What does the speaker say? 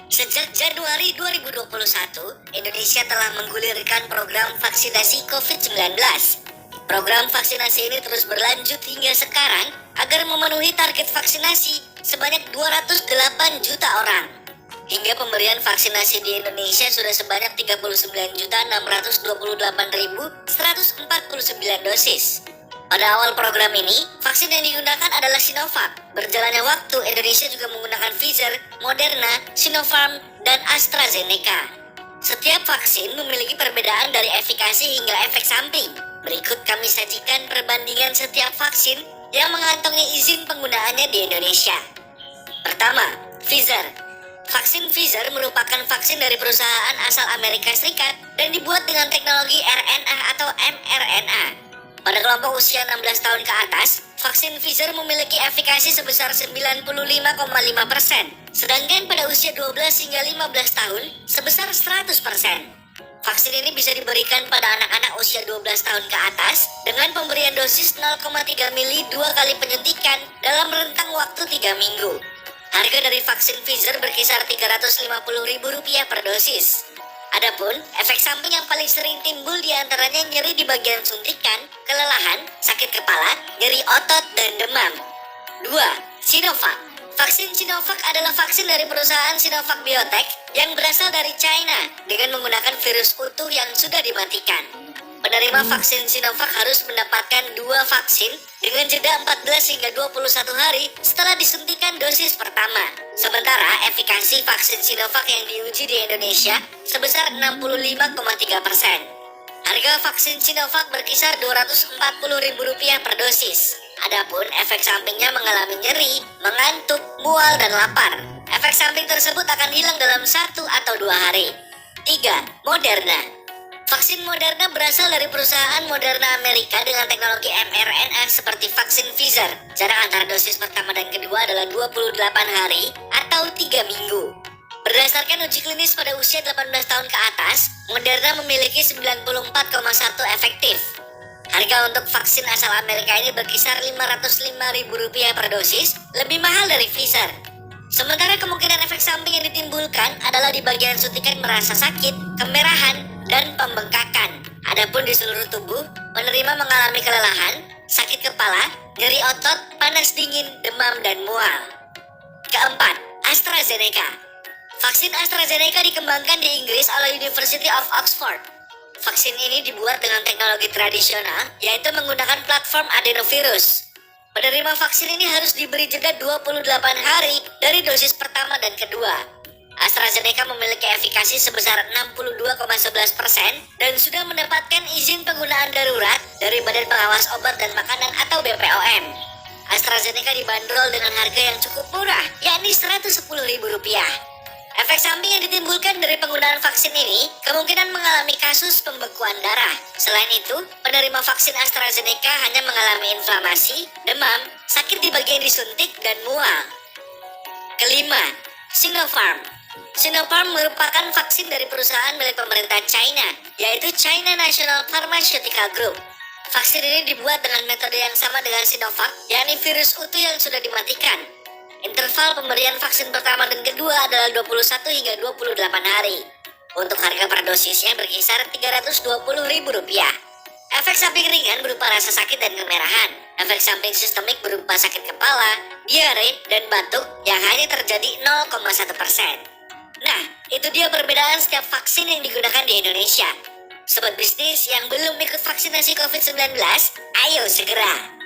Sejak Januari 2021, Indonesia telah menggulirkan program vaksinasi COVID-19. Program vaksinasi ini terus berlanjut hingga sekarang agar memenuhi target vaksinasi sebanyak 208 juta orang. Hingga pemberian vaksinasi di Indonesia sudah sebanyak 39.628.149 dosis. Pada awal program ini, vaksin yang digunakan adalah Sinovac. Berjalannya waktu, Indonesia juga menggunakan Pfizer, Moderna, Sinopharm, dan AstraZeneca. Setiap vaksin memiliki perbedaan dari efikasi hingga efek samping. Berikut kami sajikan perbandingan setiap vaksin yang mengantongi izin penggunaannya di Indonesia. Pertama, Pfizer. Vaksin Pfizer merupakan vaksin dari perusahaan asal Amerika Serikat dan dibuat dengan teknologi RNA atau mRNA. Pada kelompok usia 16 tahun ke atas, vaksin Pfizer memiliki efikasi sebesar 95,5%, sedangkan pada usia 12 hingga 15 tahun sebesar 100%. Vaksin ini bisa diberikan pada anak-anak usia 12 tahun ke atas dengan pemberian dosis 0,3 mili 2 kali penyuntikan dalam rentang waktu 3 minggu. Harga dari vaksin Pfizer berkisar Rp350.000 per dosis. Adapun efek samping yang paling sering timbul diantaranya nyeri di bagian suntikan, kelelahan, sakit kepala, nyeri otot, dan demam. 2. Sinovac. Vaksin Sinovac adalah vaksin dari perusahaan Sinovac Biotech yang berasal dari China dengan menggunakan virus utuh yang sudah dimatikan. Penerima vaksin Sinovac harus mendapatkan 2 vaksin dengan jeda 14 hingga 21 hari setelah disuntikan dosis pertama. Sementara efikasi vaksin Sinovac yang diuji di Indonesia sebesar 65,3%. Harga vaksin Sinovac berkisar Rp240.000 per dosis. Adapun efek sampingnya mengalami nyeri, mengantuk, mual, dan lapar. Efek samping tersebut akan hilang dalam 1 atau 2 hari. 3. Moderna. Vaksin Moderna berasal dari perusahaan Moderna Amerika dengan teknologi mRNA seperti vaksin Pfizer. Jarak antara dosis pertama dan kedua adalah 28 hari atau 3 minggu. Berdasarkan uji klinis pada usia 18 tahun ke atas, Moderna memiliki 94,1 efektif. Harga untuk vaksin asal Amerika ini berkisar Rp505.000 per dosis, lebih mahal dari Pfizer. Sementara kemungkinan efek samping yang ditimbulkan adalah di bagian suntikan merasa sakit, kemerahan, dan pembengkakan. Adapun di seluruh tubuh, penerima mengalami kelelahan, sakit kepala, nyeri otot, panas dingin, demam, dan mual. Keempat, AstraZeneca. Vaksin AstraZeneca dikembangkan di Inggris oleh University of Oxford. Vaksin ini dibuat dengan teknologi tradisional, yaitu menggunakan platform adenovirus. Penerima vaksin ini harus diberi jeda 28 hari dari dosis pertama dan kedua. AstraZeneca memiliki efikasi sebesar 62,11% dan sudah mendapatkan izin penggunaan darurat dari Badan Pengawas Obat dan Makanan atau BPOM. AstraZeneca dibanderol dengan harga yang cukup murah, yakni Rp110.000. Efek samping yang ditimbulkan dari penggunaan vaksin ini kemungkinan mengalami kasus pembekuan darah. Selain itu, penerima vaksin AstraZeneca hanya mengalami inflamasi, demam, sakit di bagian disuntik, dan mual. Kelima, Sinopharm. Sinopharm merupakan vaksin dari perusahaan milik pemerintah China, yaitu China National Pharmaceutical Group. Vaksin ini dibuat dengan metode yang sama dengan Sinovac, yakni virus utuh yang sudah dimatikan. Interval pemberian vaksin pertama dan kedua adalah 21 hingga 28 hari. Untuk harga per dosisnya berkisar Rp320.000. Efek samping ringan berupa rasa sakit dan kemerahan. Efek samping sistemik berupa sakit kepala, diare, dan batuk yang hanya terjadi 0,1%. Nah, itu dia perbedaan setiap vaksin yang digunakan di Indonesia. Sobat bisnis yang belum ikut vaksinasi COVID-19, ayo segera!